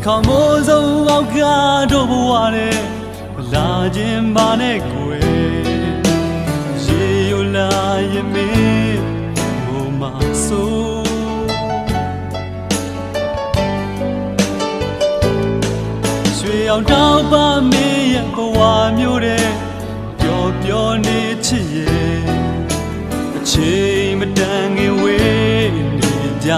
ခေါမိုးစုံအောက်ကတို့ဘဝနဲ့လာခြင်းပါနဲ့ကိုယ်ရေယိုလာရင်မေးမိုးမဆိုးရွှေအောင်တောက်ပါမေးရဲ့ဘဝမျိုးတဲ့ပျော်ပျော်နေချစ်ရဲ့အချိန်မတန်ခင်ဝေးနေကြ